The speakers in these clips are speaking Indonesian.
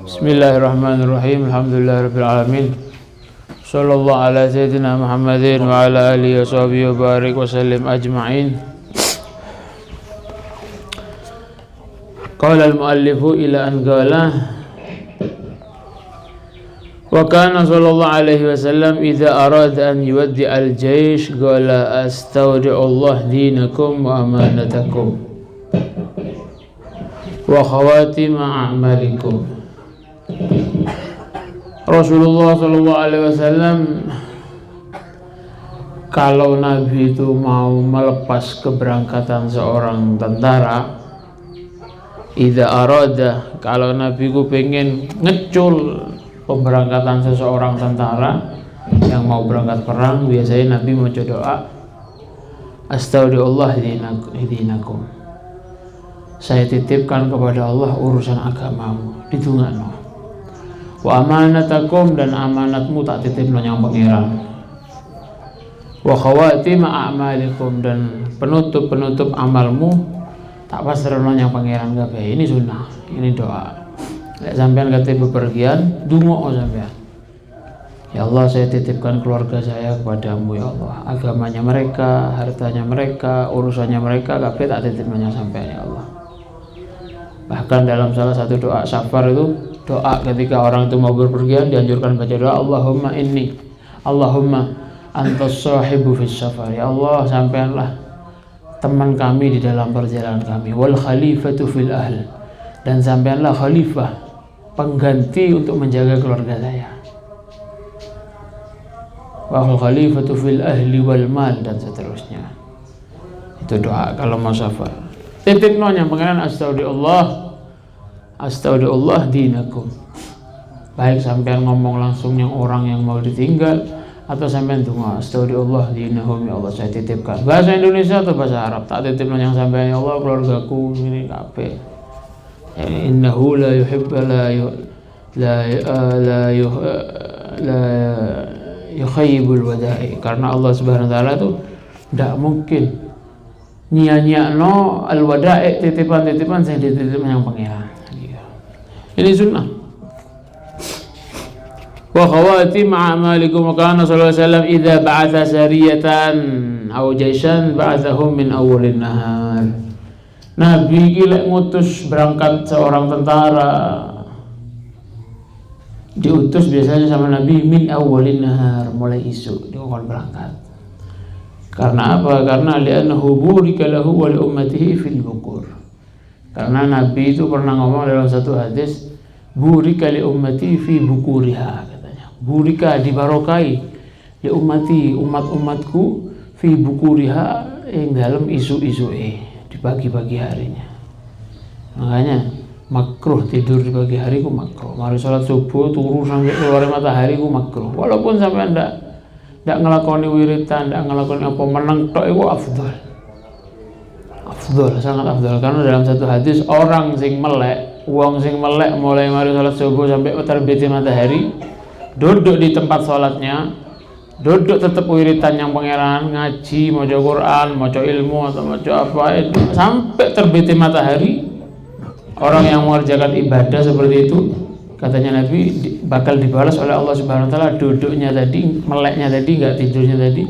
Bismillahirrahmanirrahim. Alhamdulillahirabbil alamin. Sallallahu ala sayyidina Muhammadin wa ala alihi washabihi wa barik wa sallim ajma'in. Qala al-muallifu ila an qala wa kana sallallahu alaihi wasallam idza arada an yuwaddi al-jaysh qala astaudi'ullah dinakum wa amanatakum wa khawatima a'malikum. Rasulullah sallallahu alaihi wasallam kalau Nabi itu mau melepas keberangkatan seorang tentara, idza arada, kalau Nabi ku pengen ngecul pemberangkatan seseorang tentara yang mau berangkat perang, biasanya Nabi mau doa, astaudi'ullah dinakum, saya titipkan kepada Allah urusan agamamu, ditungakno. Wa amanatakum, dan amanatmu tak titipno yang pangeran. Wa khawatima a'malikum, dan penutup amalmu tak pasrahno yang pangeran kabeh. Ini sunnah, ini doa. Lek sampean kate bepergian, donga sampean. Ya Allah, saya titipkan keluarga saya kepadamu ya Allah. Agamanya mereka, hartanya mereka, urusannya mereka kabeh tak titipno yang sampean ya Allah. Bahkan dalam salah satu doa safar itu, doa ketika orang itu mau berpergian dianjurkan baca doa Allahumma antas sahibu fis safar, ya Allah sampaianlah teman kami di dalam perjalanan kami, wal khalifatu fil ahl, dan sampaianlah khalifah pengganti untuk menjaga keluarga saya, wal khalifatu fil ahli wal mal, dan seterusnya. Itu doa kalau mau safar. Titipno yang pengenan astaudi'ullah dinakum. Baik sampean ngomong langsung yang orang yang mau ditinggal, atau sampean donga astaudi'ullah dinahum, ya Allah saya titipkan. Bahasa Indonesia atau bahasa Arab, tak titipno yang sampean ya Allah keluargaku ini kabeh. Innahu la yuhibbu la yukhayyibul wada'i, karena Allah Subhanahu wa taala itu tidak mungkin nyia-nyiakno al-wada'i, titipan-titipan saya dititipkan yang pangeran. Ini sunnah. Wa khawatim a'malikum, kana sallallahu alaihi wasallam idza ba'atha sariyatan aw jaishan ba'athahum min awwalin nahar. Nabi gila ngutus berangkat seorang tentara, diutus biasanya sama Nabi min awwalin nahar, mulai isu dia akan berangkat. Karena apa? Karena li'annahu burika lahu wa li ummatihi fil bukur. Karena Nabi itu pernah ngomong dalam satu hadis, burika li ummati fi bukuriha, katanya. Burika, dibarokai, li ummati, umat-umatku, fi bukuriha, yang dalam isu-isu di pagi-pagi harinya. Makanya makruh tidur di pagi hari ku makruh. Mari sholat subuh turu sampai keluar matahari ku makruh. Walaupun sampai ndak ngelakoni wiritan, ndak ngelakoni apa, meneng tok iku afdal. Afdal, sangat afdal. Karena dalam satu hadis, orang sing melek, wong sing melek mulai mari sholat subuh sampai terbit matahari, duduk di tempat sholatnya, duduk tetap wiritan yang pangeran, ngaji, maca Quran, maca ilmu atau maca apa itu sampai terbit matahari. Orang yang mengerjakan ibadah seperti itu, katanya Nabi, bakal dibalas oleh Allah Subhanahu wa taala duduknya tadi, meleknya tadi, enggak tidurnya tadi,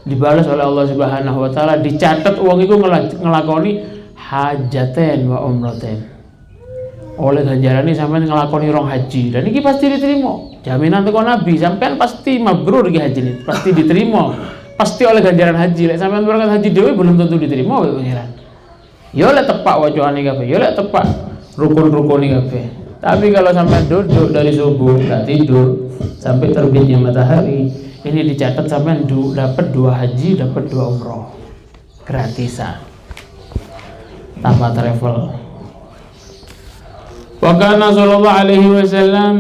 dibalas oleh Allah Subhanahu wa taala, dicatat uang itu ngelakoni hajaten wa umraten. Oleh ganjaran ini sampean ngelakoni rong haji, dan ini pasti diterima. Jaminan teko Nabi, sampean pasti mabrur iki haji ini, pasti diterima. Pasti oleh ganjaran haji. Lek sampean berangkat haji dhewe belum tentu diterima oleh pangeran. Ya oleh tepak wacoane kabeh, ya oleh tepak rukun-rukun kabeh. Tapi kalau sampai duduk dari subuh nggak tidur sampai terbitnya matahari, ini dicatat sampai dapat 2 haji, dapat 2 umroh gratisan tanpa travel. Wa kana sallallahu alaihi wasallam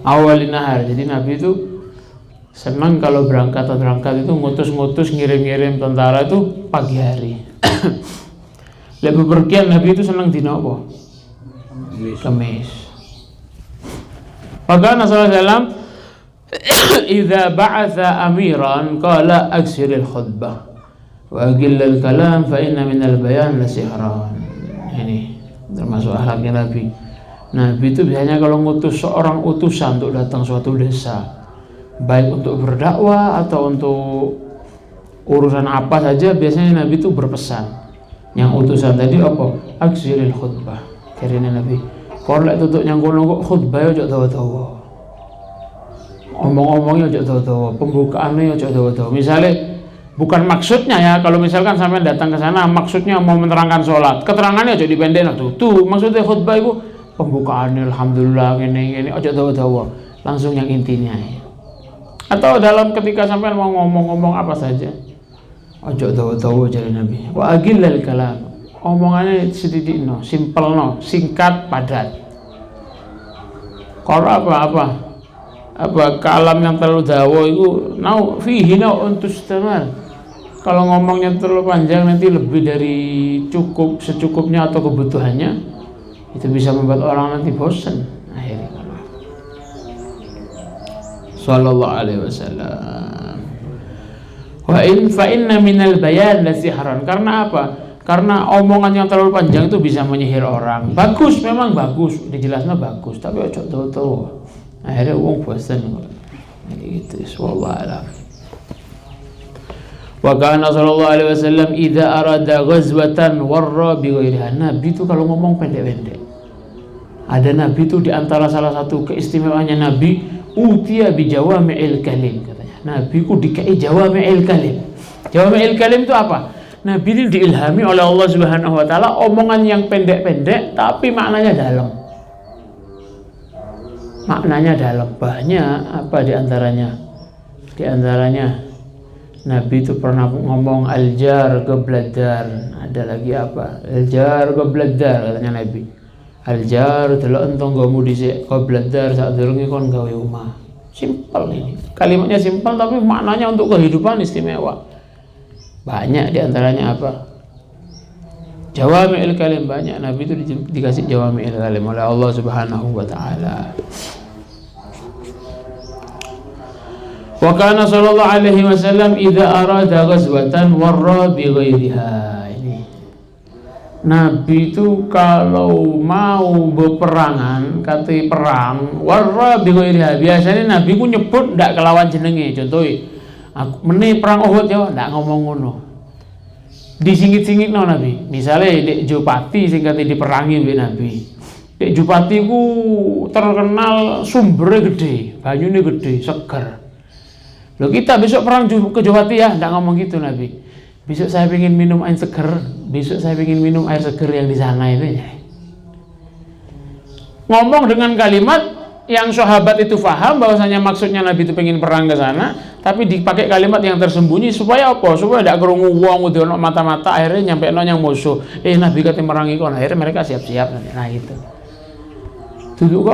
awalin nahar. Jadi Nabi itu senang kalau berangkat itu ngutus ngirim-ngirim tentara itu pagi hari. Lebih bepergian Nabi itu senang dina apa? Kamis. Maka Nabi sallallahu idza ba'atha amiran qala aksiril khutbah wa aqillal kalam fa inna minal bayan la sihran. Ini termasuk akhlaknya Nabi. Nabi itu biasanya kalau ngutus seorang utusan untuk datang suatu desa, baik untuk berdakwah atau untuk urusan apa saja, biasanya Nabi itu berpesan. Yang utusan tadi apa? Aksiril khutbah. Karena Nabi, kalau lek tutuk yang kono khutbah ojo dawa-dawa. Omong-omongnya ojo dawa-dawa, pembukaannya ojo dawa-dawa. Misalnya bukan maksudnya ya, kalau misalkan sampai datang ke sana maksudnya mau menerangkan sholat, keterangannya ojo dipendekno tuh. Maksudnya khutbah itu pembukaannya alhamdulillah gini ojo dawa-dawa, langsung yang intinya ya. Atau dalam ketika sampai mau ngomong-ngomong apa saja ojo dawa-dawa jadi Nabi. Wa agillal kalam, omongannya sedikit no, simple no, singkat padat. Kalau apa kalam yang terlalu dawa itu nau fihi nau untustamar. Kalau ngomongnya terlalu panjang nanti lebih dari cukup, secukupnya atau kebutuhannya, itu bisa membuat orang nanti bosan akhirnya. Sallallahu alaihi wasallam. Wa in fa inna minal bayan la sihran. Karena apa? Karena omongan yang terlalu panjang itu bisa menyihir orang. Bagus, memang bagus, dijelasnya bagus, tapi ojo tahu-tahu. Akhirnya wong bosan. Jadi gitu, wallahu a'lam. Wa kana sallallahu alaihi wasallam idza arada ghazwatan warra bi ghairiha. Nabi itu kalau ngomong pendek-pendek. Ada Nabi itu di antara salah satu keistimewaannya Nabi, utiya bi jawami'il kalim katanya. Nabi ku dikai jawami'il kalim. Jawami'il kalim itu apa? Nabi ini diilhami oleh Allah Subhanahu wa taala omongan yang pendek-pendek tapi maknanya dalam. Maknanya dalam. Banyak apa di antaranya? Di antaranya Nabi itu pernah ngomong aljar gebladar. Ada lagi apa? Aljar gebladar katanya Nabi. Aljar delok entong nggomu dhisik gebladar sak durunge kon gawe omah. Simpel ini. Kalimatnya simpel tapi maknanya untuk kehidupan istimewa. Banyak di antaranya apa? Jawami'il kalim, banyak Nabi itu dikasih jawami'il kalim oleh Allah Subhanahu wa taala. Wa kana sallallahu alaihi wasallam idza arada ghazwatan warra bi ghairiha. Ini Nabi itu kalau mau beperangan, kata perang, warra bi ghairiha. Biasanya Nabi ku nyebut ndak kelawan jenenge. Contohnya aku meneh perang Uhud ya ndak ngomong ngono. Disingit-singit no Nabi. Misalnya Dek Jupati sing kate diperangi mbek Nabi. Dek Jupati ku terkenal sumbernya gede, banyune gede, seger. Loh kita besok perang ke Jupati ya, ndak ngomong gitu Nabi. Besok saya ingin minum air seger, besok saya ingin minum air seger yang di sana itu ya. Ngomong dengan kalimat yang sahabat itu faham bahwasanya maksudnya Nabi itu pengen perang ke sana, tapi dipakai kalimat yang tersembunyi supaya apa? Supaya tidak kerungu wong udah ono mata-mata akhirnya nyampe ono yang musuh. Nabi kate merangi kon, akhirnya mereka siap-siap nanti. Nah itu. Duduk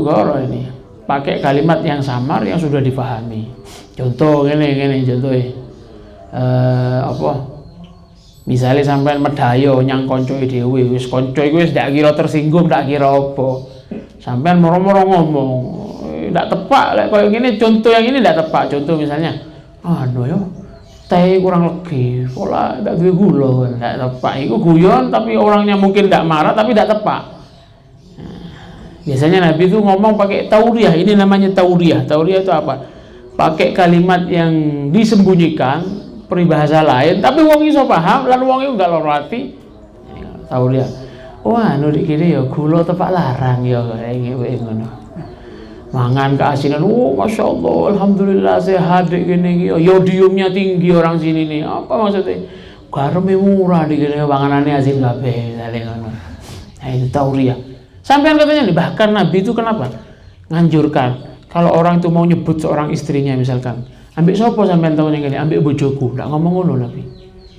goro ini. Pakai kalimat yang samar yang sudah dipahami. Contoh gini contohnya. Apa? Misalnya sampean medayo nyang koncoe dhewe, wis konco iku wis ndak kira tersinggung, ndak kira apa. Sampean moro-moro ngomong, ndak tepak lek koyo ngene, contoh yang ini ndak tepak. Contoh misalnya, yo teh kurang legi, pola ndak duwe gula, ndak tepak. Iku guyon tapi orangnya mungkin ndak marah tapi ndak tepak. Biasanya Nabi itu ngomong pakai tauriyah, ini namanya tauriyah. Tauriyah itu apa? Pakai kalimat yang disembunyikan, peribahasa lain, tapi wong iso paham, lan wong iku enggak loro ati. Tauriyah. Wah, nek kene ya gula tepak larang ya kayak ngono. Mangan keasinan, masyaallah, alhamdulillah sehat gini iki. Yodiumnya tinggi orang sini nih. Apa maksudnya? Garamnya murah di kene, panganane asin kabeh, ngono. Nah, itu tauriyah. Sampean katanya nih, bahkan Nabi itu kenapa nganjurkan kalau orang itu mau nyebut seorang istrinya misalkan, ambek sapa sampean tahu yang gini, ambek bojoku, ndak ngomong ngono Nabi.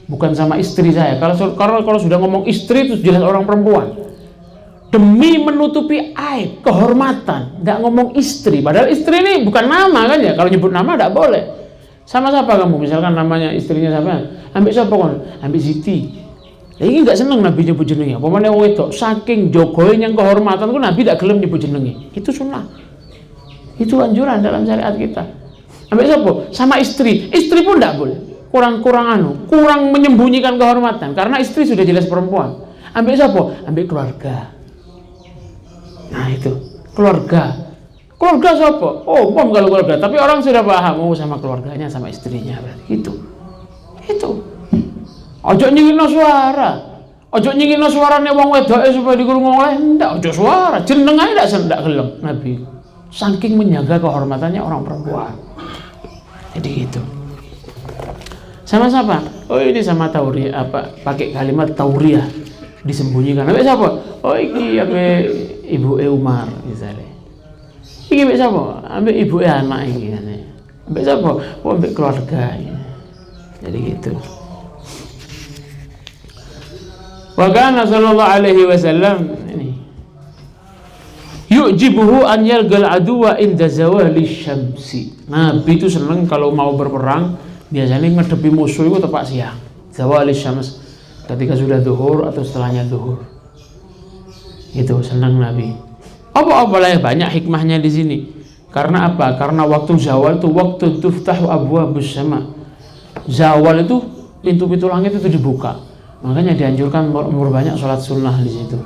Bukan sama istri saya. Kalau sudah ngomong istri itu jelas orang perempuan. Demi menutupi aib, kehormatan, ndak ngomong istri. Padahal istri ini bukan nama kan ya. Kalau nyebut nama ndak boleh. Sama siapa kamu? Misalkan namanya istrinya sampean, ambek sapa kon? Ambek Siti. Ini nggak seneng Nabi nyebut jenenge. Pemane wong wedok saking jogoe yang kehormatan ku Nabi tidak gelem nyebut jenenge. Itu sunnah. Itu anjuran dalam syariat kita. Ambek sapa? Sama istri. Istri pun tidak boleh. Kurang menyembunyikan kehormatan karena istri sudah jelas perempuan. Ambek sapa? Ambek keluarga. Nah itu keluarga siapa? Oh kalau keluarga, tapi orang sudah paham sama keluarganya, sama istrinya, berarti gitu. Itu ojo nyingino suarane wong wedoke supaya dikrungu oleh, ndak, ojo suara jeneng ae ndak gelem Nabi, saking menjaga kehormatannya orang perempuan. Jadi gitu. Sama siapa? Oh ini sama Tauriyah, pakai kalimat Tauriyah, disembunyikan. Ambek siapa? Oh iki ambek ibu Umar misalnya. Iki ambek siapa? Ambek ibu anak iki kan. Ambek siapa? Oh ambek keluarga. Jadi gitu. Wa kana sallallahu alaihi wasallam ini yu'jibuhu an yalgal aduwa inda zawali syamsi. Nabi itu senang kalau mau berperang biasanya ngedepi musuh itu tepat siang, zawali syams, ketika sudah zuhur atau setelahnya zuhur. Itu senang Nabi. Apa-apa banyak hikmahnya di sini. Karena apa? Karena waktu zawal itu waktu tuftahu abwabus sama. Zawal itu pintu-pintu langit itu dibuka. Makanya dianjurkan memperbanyak sholat sunnah di situ.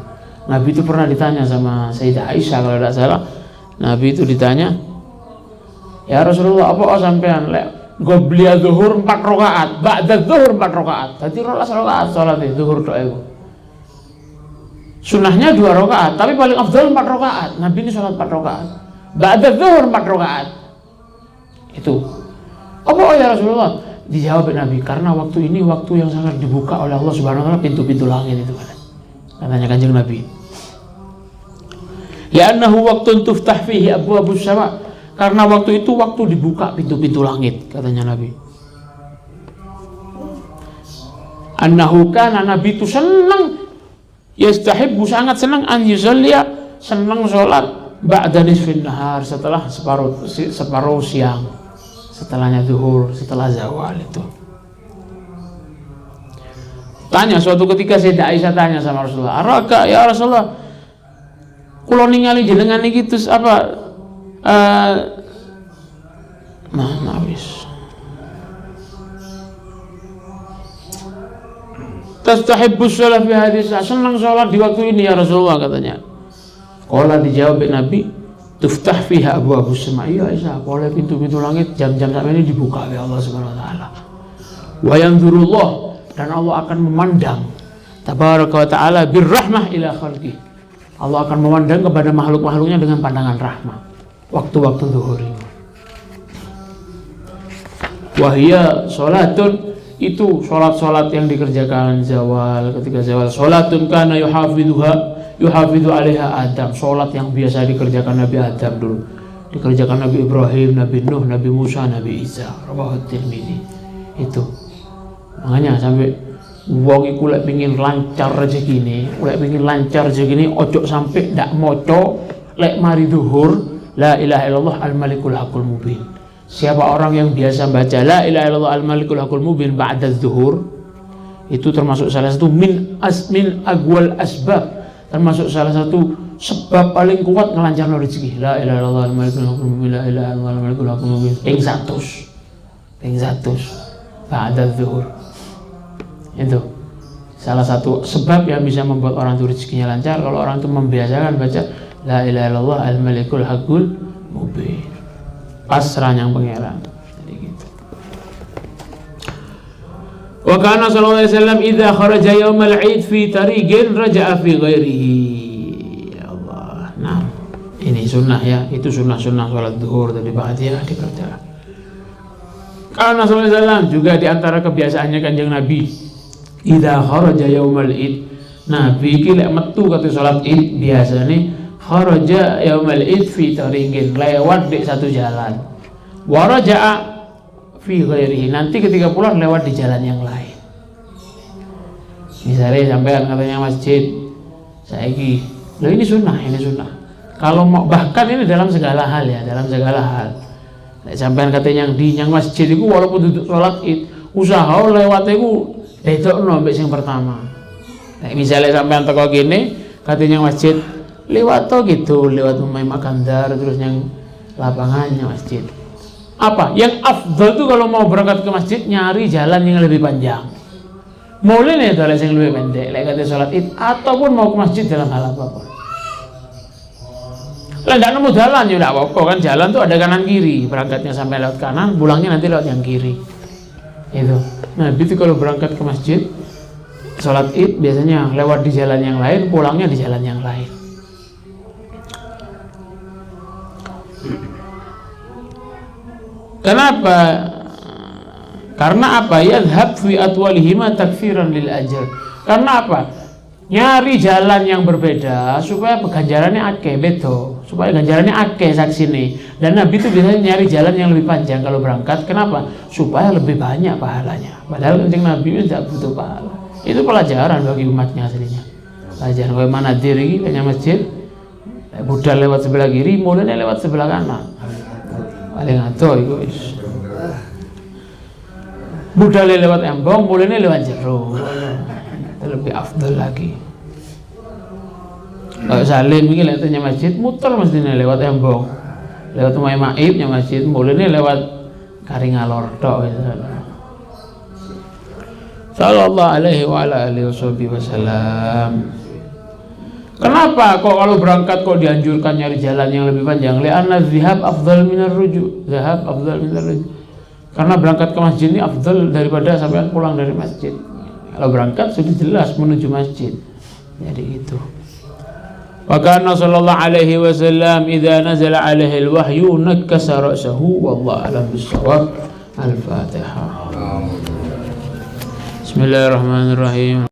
Nabi itu pernah ditanya sama Sayyidah Aisyah kalau tidak salah. Nabi itu ditanya, ya Rasulullah, apa sampean qobliya zuhur 4 rakaat, ba'da zuhur 4 rakaat. Dadi 12 rakaat salat zuhur tok iku. Sunnahnya 2 rakaat, tapi paling afdal 4 rakaat. Nabi ini salat 4 rakaat. Ba'da zuhur 4 rakaat. Itu. Apa ya Rasulullah? Dijawab Nabi, karena waktu ini waktu yang sangat dibuka oleh Allah Subhanahu wa taala pintu-pintu langit itu kan. Katanya Kanjeng Nabi. Li'annahu waqtun tuftah fihi abwabus sama. Karena waktu itu waktu dibuka pintu-pintu langit, katanya Nabi. Annahu kana, Nabi itu senang, yastahibbu, sangat senang, an yusalliya, senang sholat ba'da nisfin nahar, setelah separuh siang, setelahnya zuhur, setelah zawal itu. Tanya suatu ketika Sayyidah Aisyah tanya sama Rasulullah, "Araka ya Rasulullah, kula ningali jenengan iki terus apa wis tastahibbu shalah fi hadis, senang sholat di waktu ini ya Rasulullah," katanya. Qala, dijawab Nabi, tuftah fiha abwabus sama. Iya Aisyah, oleh pintu-pintu langit jam-jam sampai ini dibuka oleh Allah Subhanahu wa taala. Wa yanzurullah, dan Allah akan memandang tabaraka wa taala birrahmah ila khalqi. Allah akan memandang kepada makhluk-makhluknya dengan pandangan rahmah waktu-waktu zuhur ini. Wahia sholatun, itu sholat-sholat yang dikerjakan zawal, ketika zawal. Sholatun kana yuhafidhu alaiha Adam, sholat yang biasa dikerjakan Nabi Adam dulu, dikerjakan Nabi Ibrahim, Nabi Nuh, Nabi Musa, Nabi Isa. Rawahu Tirmidzi. Itu makanya sampai wong iku lek pengin lancar rezekine, ojo sampai ndak moco lek mari zuhur la ilaha illallah al-malikul hakul mubin. Siapa orang yang biasa baca la ilaha illallah al-malikul hakul mubin ba'da zuhur, itu termasuk salah satu min agwal asbab, termasuk salah satu sebab paling kuat ngelancarno rezeki. La ilaha illallah al-malikul hakul mubin, la ilaha illallah al-malikul hakul mubin. Ping 100 ba'da zuhur. Itu salah satu sebab yang bisa membuat orang itu rezekinya lancar, kalau orang itu membiasakan baca la ilaha illallah al-malikul hakul mubin, pasrah yang pangeran. Jadi gitu. Wa kana sallallahu alaihi wasallam idza kharaja yaumal 'id fi tariqin raja'a fi ghairihi. Ya Allah. Nah, ini sunnah ya, itu sunnah-sunnah salat zuhur tadi Fatihah dikerjakan. Karena sallallahu alaihi wasallam juga di antara kebiasaannya Kanjeng Nabi, idza kharaja yaumal id, Nabi iki lek metu kate salat id biasane kharaja yaumal id fi tariqin, lewat di satu jalan, wa raja'a fi ghairihi, nanti ketika pulang lewat di jalan yang lain. Misalnya sampean katanya masjid saiki, loh ini sunnah. Kalau mau, bahkan ini dalam segala hal ya, sampean katanya yang masjid itu walaupun duduk sholat id, usaha lewat itu bedokno mbek sing pertama. Nek misalnya sampean teko kene katanya masjid, lewat to gitu, lewat Umay Makandar terus yang lapangannya masjid. Apa? Yang afdal itu kalau mau berangkat ke masjid nyari jalan yang lebih panjang. Mulai nih jalan yang lebih pendek, lek kate sholat id ataupun mau ke masjid dalam hal apapun. Lah ndak nemu jalan ya ndak apa-apa kan, jalan tuh ada kanan kiri, berangkatnya sampai lewat kanan, pulangnya nanti lewat yang kiri. Itu. Nah, itu kalau berangkat ke masjid sholat Id biasanya lewat di jalan yang lain, pulangnya di jalan yang lain. Kenapa? Karena apa? Yadhhab fi atwalihima takfiran lil ajr. Karena apa? Nyari jalan yang berbeda supaya ganjarannya akeh beto, supaya ganjarannya akeh saksine. Dan Nabi itu biasanya nyari jalan yang lebih panjang kalau berangkat. Kenapa? Supaya lebih banyak pahalanya. Padahal kencing Nabi itu tidak butuh pahala. Itu pelajaran bagi umatnya aslinya. Pelajaran bagaimana diri kayaknya masjid, budal lewat sebelah kiri, mulanya lewat sebelah kanan. Paling atuh itu. Budal lewat embong, mulanya lewat jero. Lebih afdal lagi. Kalau salim ini lihatnya masjid muter mestinya lewat embong, lewat rumah maibnya masjid, mulanya lewat Karingalor tok gitu. Sallallahu alaihi wa ala alihi wasallam. Kenapa kok kalau berangkat kok dianjurkan nyari jalan yang lebih panjang? Li'anna dzihab afdal minar ruju'. Dzihab afdal minar ruju'. Karena berangkat ke masjid ini afdal daripada sampean pulang dari masjid. Kalau berangkat sudah jelas menuju masjid. Jadi itu. Wa kana sallallahu alaihi wasallam idza nazala alaihi alwahyu nakkasa ra'sahu wallahu a'lam bis-shawab. Al-Fatihah. Bismillahirrahmanirrahim.